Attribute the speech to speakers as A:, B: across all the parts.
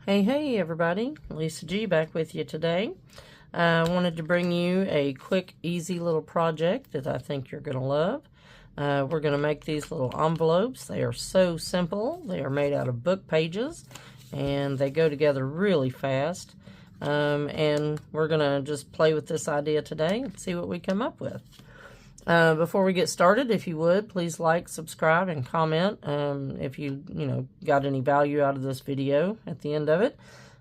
A: Hey everybody, Lisa G back with you today. I wanted to bring you a quick, easy little project that I think you're going to love. We're going to make these little envelopes. They are so simple. They are made out of book pages and they go together really fast. And we're going to just play with this idea today and see what we come up with. Before we get started, if you would, please like, subscribe, and comment if you got any value out of this video at the end of it.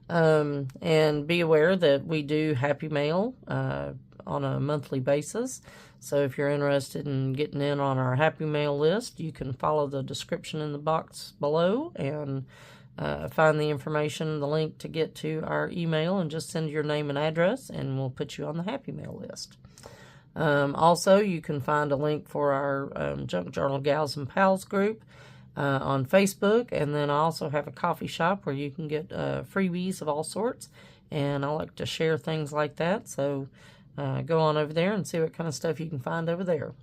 A: And be aware that we do Happy Mail on a monthly basis. So if you're interested in getting in on our Happy Mail list, you can follow the description in the box below and find the information, the link to get to our email, and just send your name and address, and we'll put you on the Happy Mail list. Also, you can find a link for our Junk Journal Gals and Pals group on Facebook, and then I also have a coffee shop where you can get freebies of all sorts, and I like to share things like that, so go on over there and see what kind of stuff you can find over there.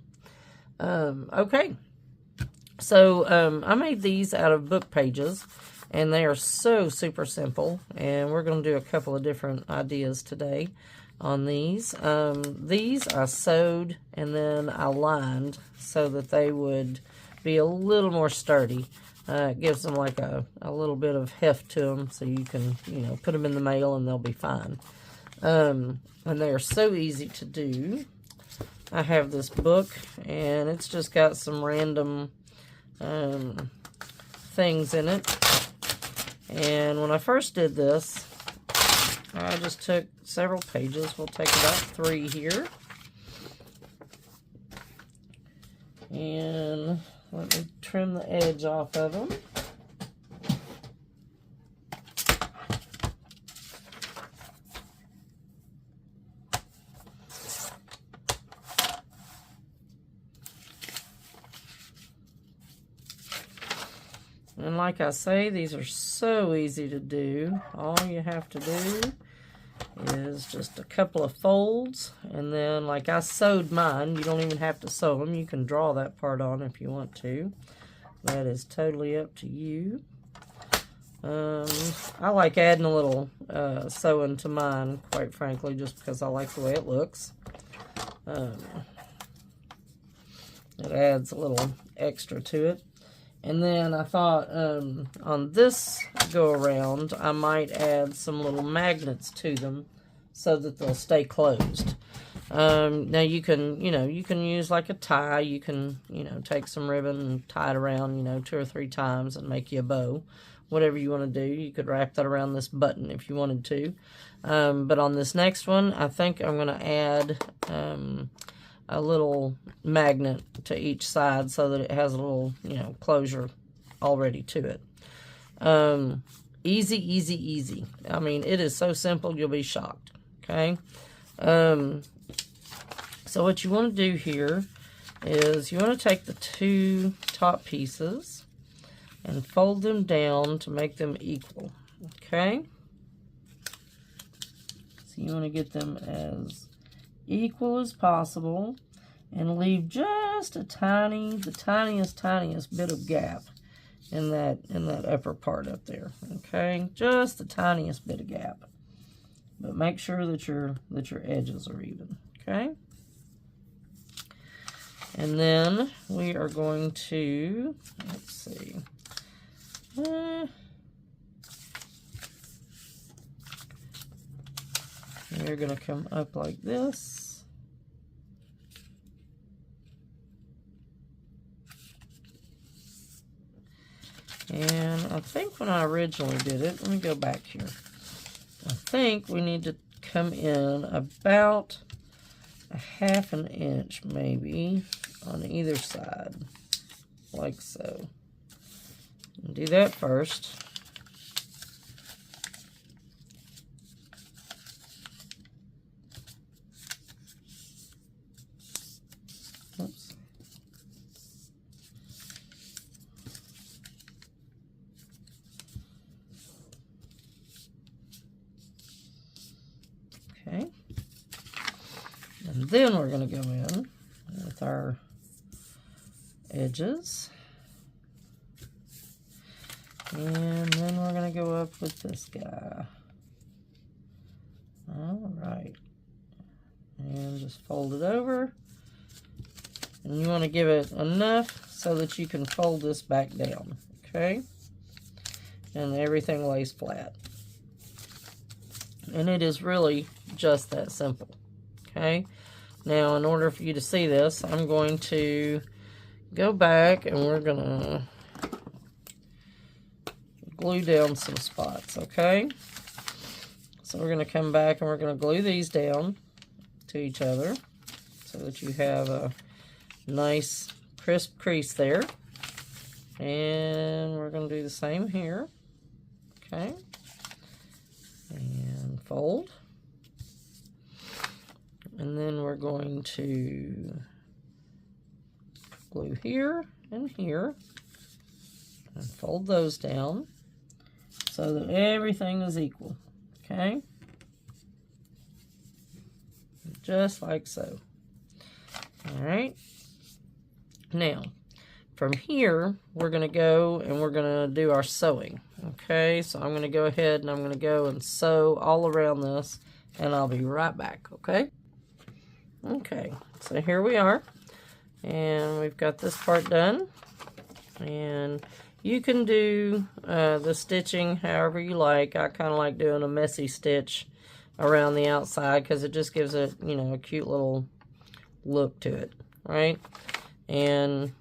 A: Okay, so I made these out of book pages, and they are so super simple, and we're going to do a couple of different ideas today on these. These I sewed and then I lined so that they would be a little more sturdy. It gives them like a little bit of heft to them, so you can, put them in the mail and they'll be fine. And they are so easy to do. I have this book and it's just got some random things in it. And when I first did this, I just took several pages. We'll take about 3 here. And let me trim the edge off of them. And like I say, these are so easy to do. All you have to do is just a couple of folds, and then like I sewed mine, you don't even have to sew them. You can draw that part on if you want to. That is totally up to you. I like adding a little sewing to mine, quite frankly, just because I like the way it looks. It adds a little extra to it. And then I thought on this go-around, I might add some little magnets to them so that they'll stay closed. Now you can use like a tie. You can, take some ribbon and tie it around, 2 or 3 times and make you a bow. Whatever you want to do. You could wrap that around this button if you wanted to. But on this next one, I think I'm going to add a little magnet to each side so that it has a little, closure already to it. Easy, easy, easy. I mean, it is so simple, you'll be shocked. Okay. So what you want to do here is you want to take the 2 top pieces and fold them down to make them equal. Okay. So you want to get them as equal as possible and leave just the tiniest bit of gap in that upper part up there. Okay, just the tiniest bit of gap, but make sure that your edges are even. Okay, and then we are going to, let's see, we're going to come up like this. And I think when I originally did it, let me go back here. I think we need to come in about a 1/2 inch maybe on either side, like so. And do that first. Oops. Okay. And then we're going to go in with our edges. And then we're going to to go up with this guy. All right. And just fold it over. And you want to give it enough so that you can fold this back down, okay? And everything lays flat. And it is really just that simple, okay? Now, in order for you to see this, I'm going to go back and we're going to glue down some spots, okay? So we're going to come back and we're going to glue these down to each other so that you have a nice crisp crease there. And we're going to do the same here, okay? And fold. And then we're going to glue here and here and fold those down so that everything is equal, okay? Just like so. All right. Now, from here, we're going to go and we're going to do our sewing, okay? So I'm going to go ahead and I'm going to go and sew all around this, and I'll be right back, okay? Okay, so here we are, and we've got this part done, and you can do the stitching however you like. I kind of like doing a messy stitch around the outside because it just gives it, you know, a cute little look to it, right? And,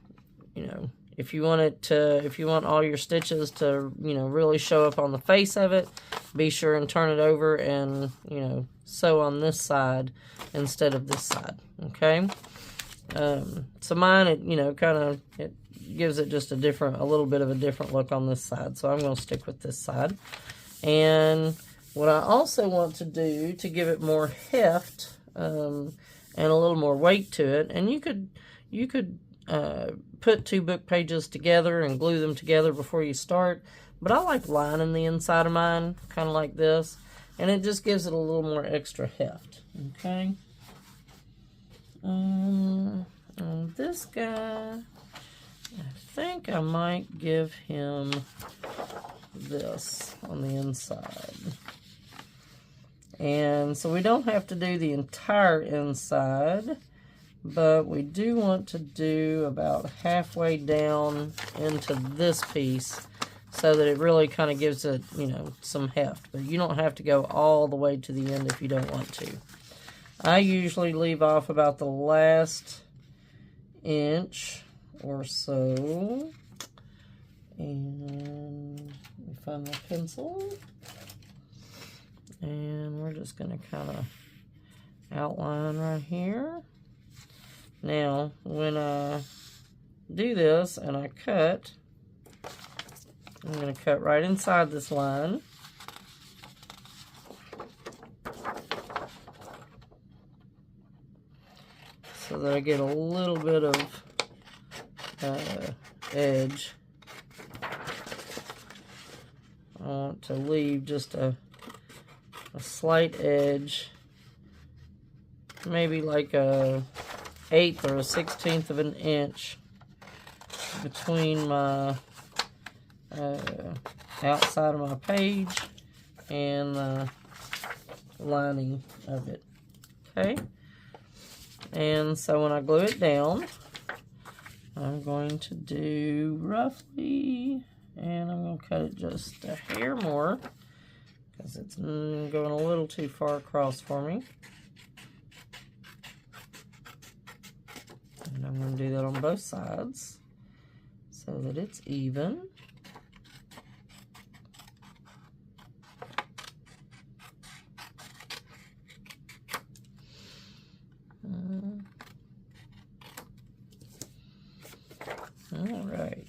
A: you know, if you want all your stitches to, you know, really show up on the face of it, be sure and turn it over and, you know, sew on this side instead of this side, okay? So mine, it, you know, it gives it just a little bit of a different look on this side, so I'm going to stick with this side. And what I also want to do to give it more heft and a little more weight to it, and you could put two book pages together and glue them together before you start, but I like lining the inside of mine, kind of like this, and it just gives it a little more extra heft, okay? And this guy, I think I might give him this on the inside. And so we don't have to do the entire inside, but we do want to do about halfway down into this piece so that it really kind of gives it, you know, some heft. But you don't have to go all the way to the end if you don't want to. I usually leave off about the last inch or so. And let me find my pencil. And we're just going to kind of outline right here. Now, when I do this and I cut, I'm going to cut right inside this line. So that I get a little bit of edge. I want to leave just a slight edge, maybe like a 1/8 or a 1/16 of an inch between my outside of my page and the lining of it, okay? And so when I glue it down, I'm going to do roughly, and I'm going to cut it just a hair more because it's going a little too far across for me. And I'm going to do that on both sides so that it's even. All right.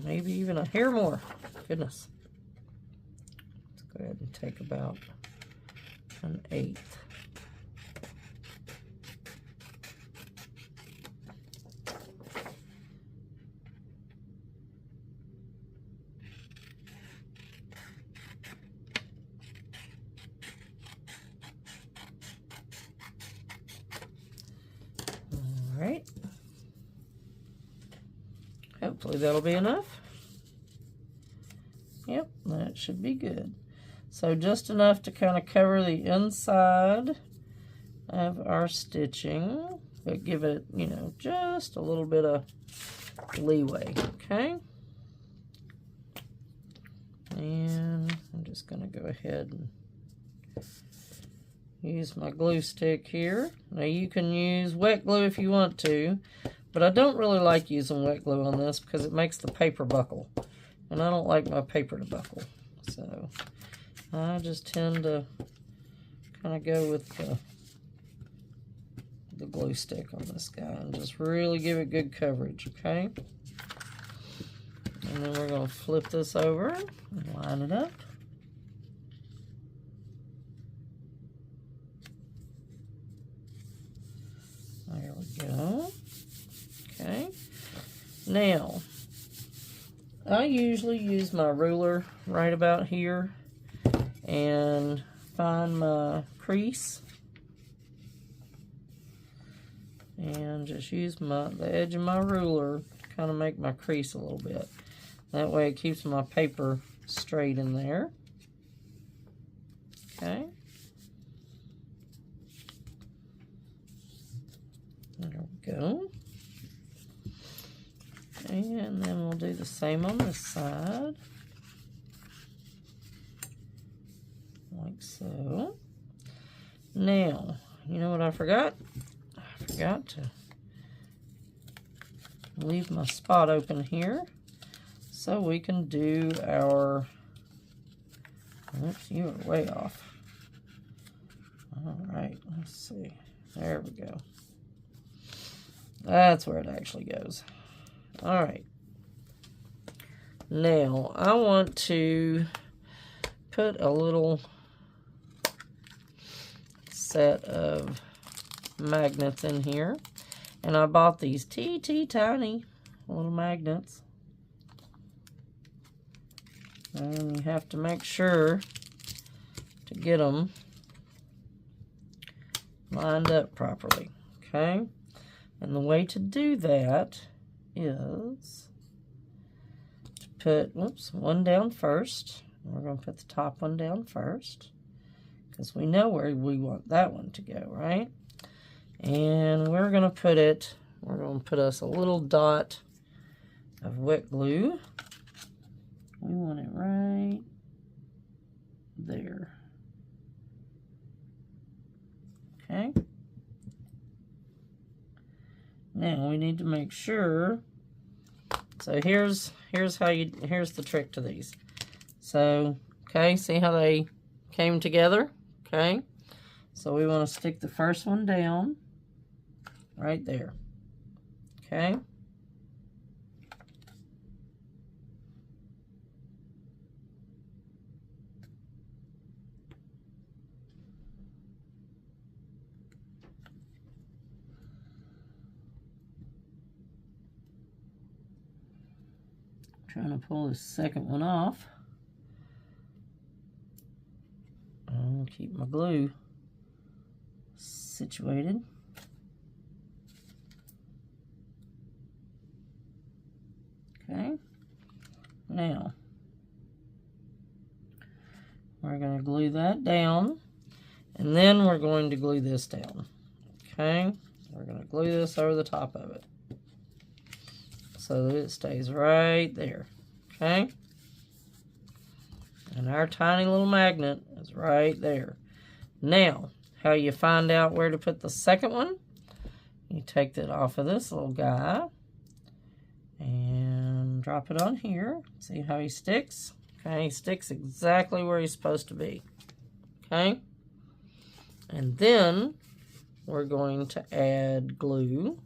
A: Maybe even a hair more. Goodness. Let's go ahead and take about 1/8. Hopefully that'll be enough. Yep, that should be good. So just enough to kind of cover the inside of our stitching, but give it, you know, just a little bit of leeway, okay? And I'm just going to go ahead and use my glue stick here. Now you can use wet glue if you want to, but I don't really like using wet glue on this because it makes the paper buckle. And I don't like my paper to buckle. So I just tend to kind of go with the glue stick on this guy and just really give it good coverage, okay? And then we're going to flip this over and line it up. There we go. Okay. Now, I usually use my ruler right about here and find my crease and just use the edge of my ruler to kind of make my crease a little bit. That way it keeps my paper straight in there. Okay. There we go. And then we'll do the same on this side. Like so. Now, you know what I forgot? I forgot to leave my spot open here so we can do our, oops, you are way off. All right, let's see. There we go. That's where it actually goes. All right. Now, I want to put a little set of magnets in here. And I bought these teeny tiny little magnets. And you have to make sure to get them lined up properly. Okay? And the way to do that is to put, one down first. We're going to put the top one down first because we know where we want that one to go, right? And we're going to put us a little dot of wet glue. We want it right there. Okay. Now we need to make sure. So here's the trick to these. So, okay, see how they came together? Okay. So we want to stick the first one down right there. Okay. Trying to pull this second one off. And keep my glue situated. Okay. Now, we're going to glue that down, and then we're going to glue this down. Okay. We're going to glue this over the top of it, so that it stays right there, okay? And our tiny little magnet is right there. Now, how you find out where to put the second one, you take that off of this little guy and drop it on here. See how he sticks? Okay, he sticks exactly where he's supposed to be, okay? And then we're going to add glue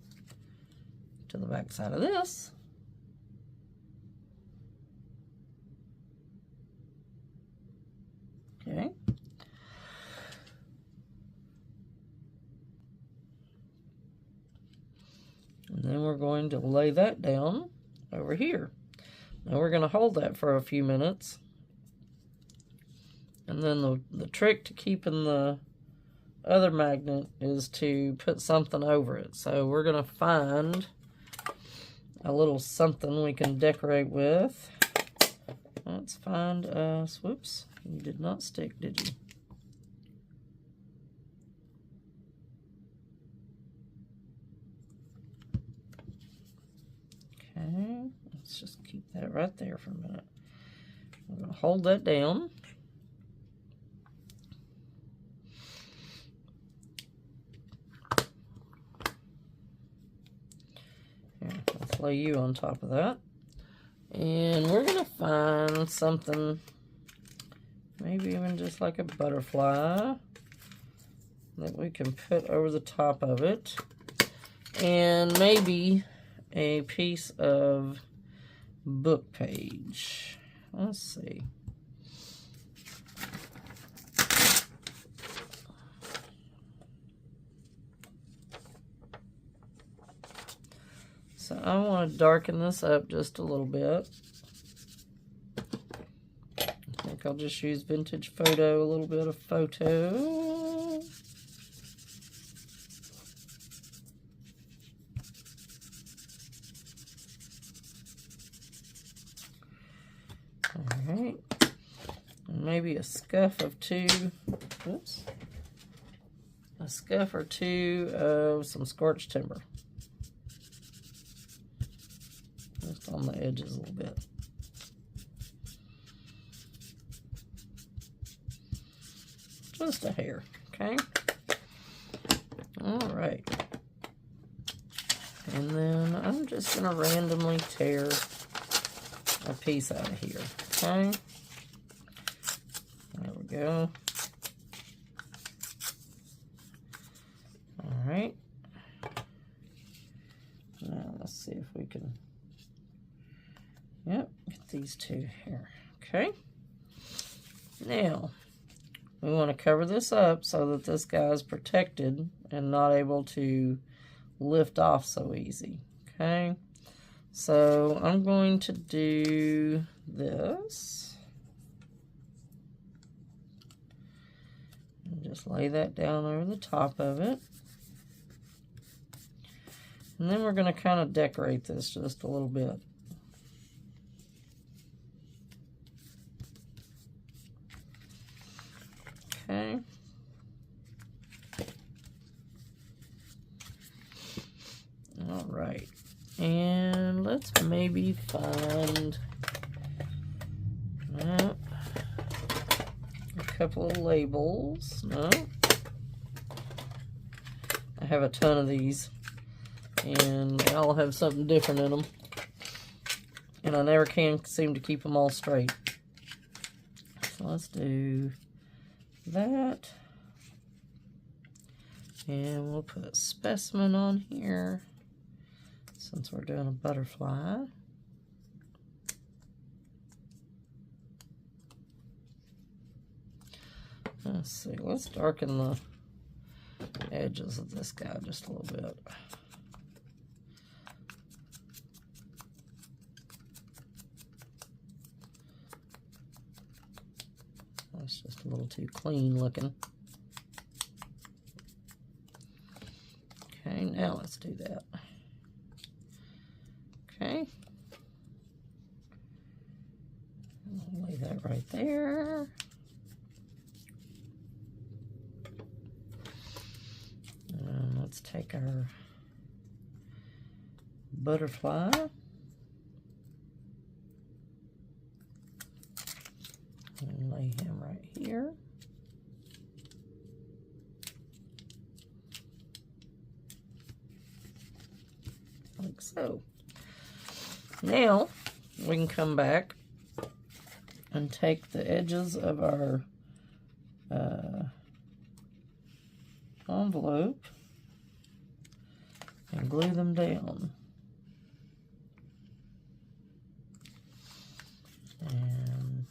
A: to the back side of this. Okay. And then we're going to lay that down over here. Now we're going to hold that for a few minutes. And then the trick to keeping the other magnet is to put something over it. So we're going to find a little something we can decorate with. Let's find us. Whoops, you did not stick, did you? Okay, let's just keep that right there for a minute. We're going to hold that down. Here, let's lay you on top of that. And we're going to find something, maybe even just like a butterfly, that we can put over the top of it. And maybe a piece of book page. Let's see. So I want to darken this up just a little bit. I think I'll just use Vintage Photo, a little bit of photo. Alright. And maybe a scuff of oops. A scuff or two of some scorched timber. Just on the edges a little bit. Just a hair, okay? Alright. And then I'm just going to randomly tear a piece out of here, okay? There we go. Alright. Now let's see if we can, yep, get these two here, okay? Now, we want to cover this up so that this guy is protected and not able to lift off so easy, okay? So I'm going to do this. And just lay that down over the top of it. And then we're going to kind of decorate this just a little bit. Okay. All right. And let's maybe find a couple of labels. No. I have a ton of these, and they all have something different in them. And I never can seem to keep them all straight. So let's do that. And we'll put a specimen on here, since we're doing a butterfly. Let's see, let's darken the edges of this guy just a little bit. That's just a little too clean looking. Okay, now let's do that. Okay. I'll lay that right there. And let's take our butterfly. And lay him right here. Like so. Now, we can come back and take the edges of our envelope and glue them down. And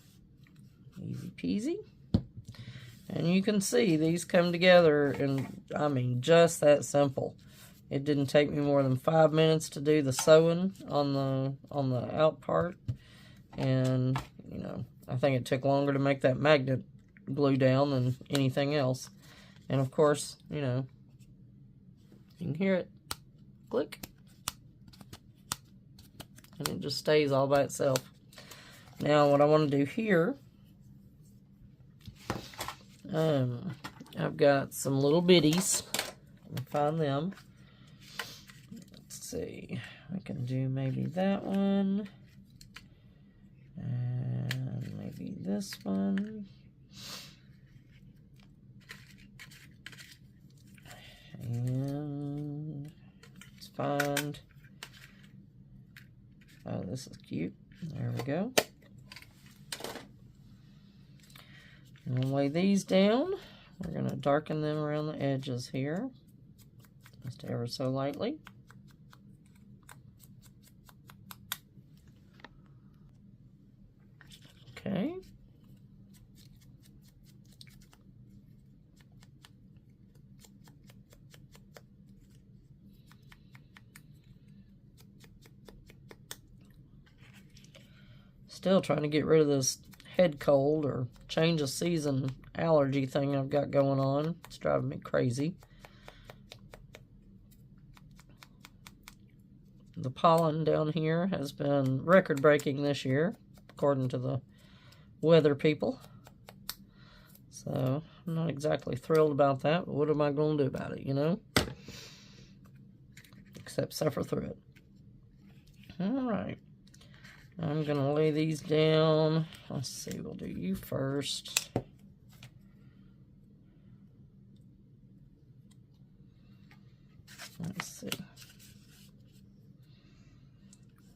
A: easy peasy. And you can see these come together, and I mean, just that simple. It didn't take me more than 5 minutes to do the sewing on the out part, and you know, I think it took longer to make that magnet glue down than anything else. And of course, you know, you can hear it click. and it just stays all by itself. Now what I want to do here, I've got some little bitties. Let me find them. Let's see. I can do maybe that one. And maybe this one. And let's find. Oh, this is cute. There we go. And we'll lay these down. We're going to darken them around the edges here, just ever so lightly. Okay. Still trying to get rid of this head cold or change of season allergy thing I've got going on. It's driving me crazy. The pollen down here has been record-breaking this year, according to the weather people. So I'm not exactly thrilled about that, but what am I going to do about it, you know? Except suffer through it. Alright. I'm going to lay these down. Let's see, we'll do you first. Let's see.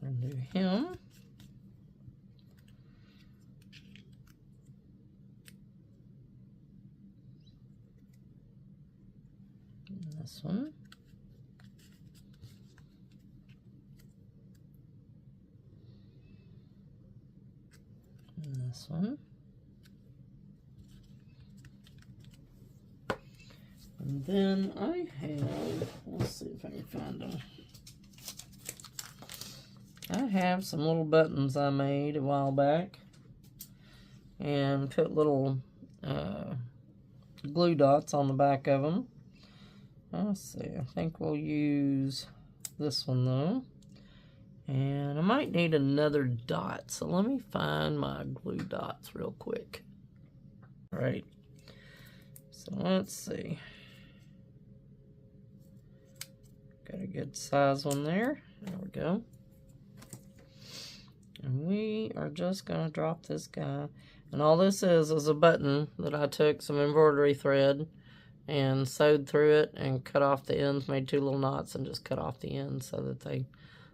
A: I'll do him. And this one. And this one. And then I have, let's see if I can find them. I have some little buttons I made a while back and put little glue dots on the back of them. Let's see, I think we'll use this one though. And I might need another dot, so let me find my glue dots real quick. All right, so let's see. Got a good size one there. There we go. And we are just going to drop this guy. And all this is a button that I took some embroidery thread and sewed through it and cut off the ends, made two little knots and just cut off the ends so that they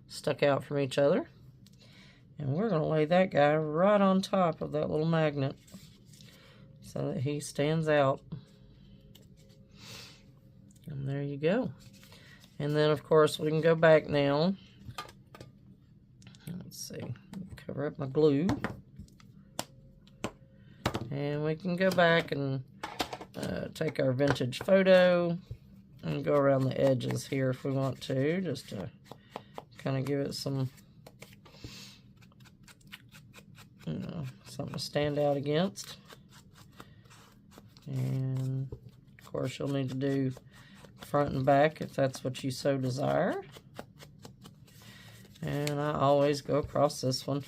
A: stuck out from each other. And we're going to lay that guy right on top of that little magnet so that he stands out. And there you go. And then, of course, we can go back now. Let's see. Cover up my glue. And we can go back and take our vintage photo and go around the edges here if we want to, just to kind of give it some, you know, something to stand out against. And, of course, you'll need to do front and back if that's what you so desire. And I always go across this one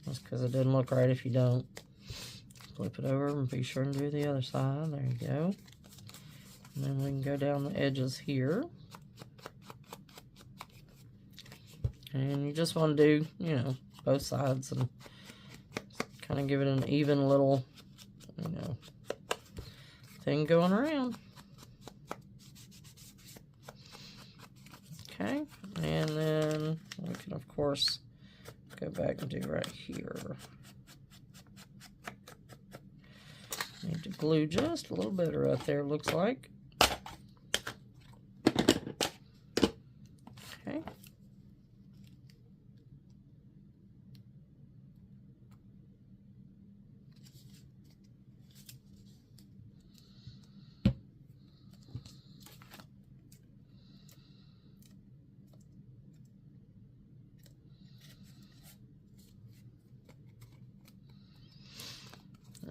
A: just because it doesn't look right if you don't. Flip it over and be sure to do the other side. There you go. And then we can go down the edges here. And you just want to do, you know, both sides and kind of give it an even little, you know, thing going around. Okay, and then we can, of course, go back and do right here. Need to glue just a little bit right there, looks like. Okay.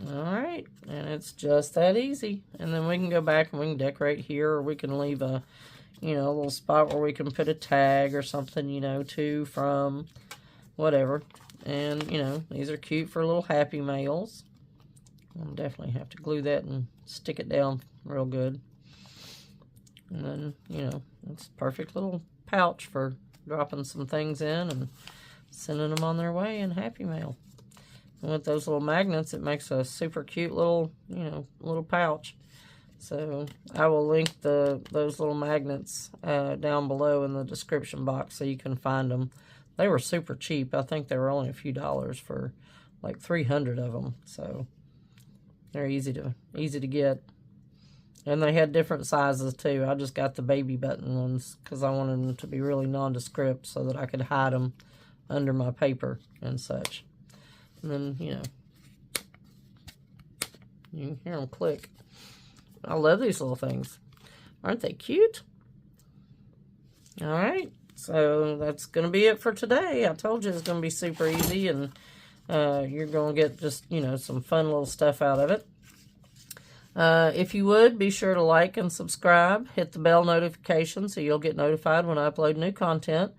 A: Alright, and it's just that easy. And then we can go back and we can decorate here, or we can leave a you know, a little spot where we can put a tag or something, you know, to, from, whatever. And, you know, these are cute for little Happy Mails. I'll definitely have to glue that and stick it down real good. And then, you know, it's a perfect little pouch for dropping some things in and sending them on their way in Happy Mail. And with those little magnets, it makes a super cute little, you know, little pouch. So I will link those little magnets down below in the description box so you can find them. They were super cheap. I think they were only a few dollars for like 300 of them. So they're easy to get. And they had different sizes too. I just got the baby button ones because I wanted them to be really nondescript so that I could hide them under my paper and such. And then, you know, you can hear them click. I love these little things. Aren't they cute? All right. So that's going to be it for today. I told you it's going to be super easy, and you're going to get just, you know, some fun little stuff out of it. If you would, be sure to like and subscribe. Hit the bell notification so you'll get notified when I upload new content.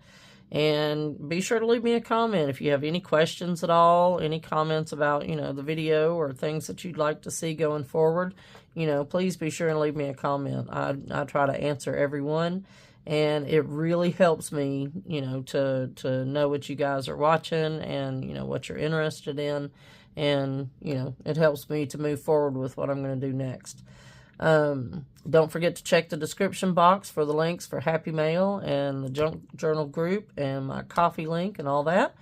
A: And be sure to leave me a comment if you have any questions at all, any comments about, you know, the video or things that you'd like to see going forward. You know, please be sure and leave me a comment. I try to answer everyone, and it really helps me, you know, to know what you guys are watching and, you know, what you're interested in. And, you know, it helps me to move forward with what I'm going to do next. Don't forget to check the description box for the links for Happy Mail and the Junk Journal group and my coffee link and all that.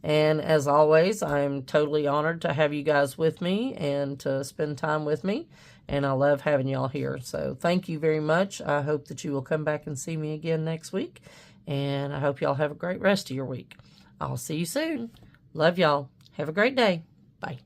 A: And as always, I'm totally honored to have you guys with me and to spend time with me. And I love having y'all here. So thank you very much. I hope that you will come back and see me again next week. And I hope y'all have a great rest of your week. I'll see you soon. Love y'all. Have a great day. Bye.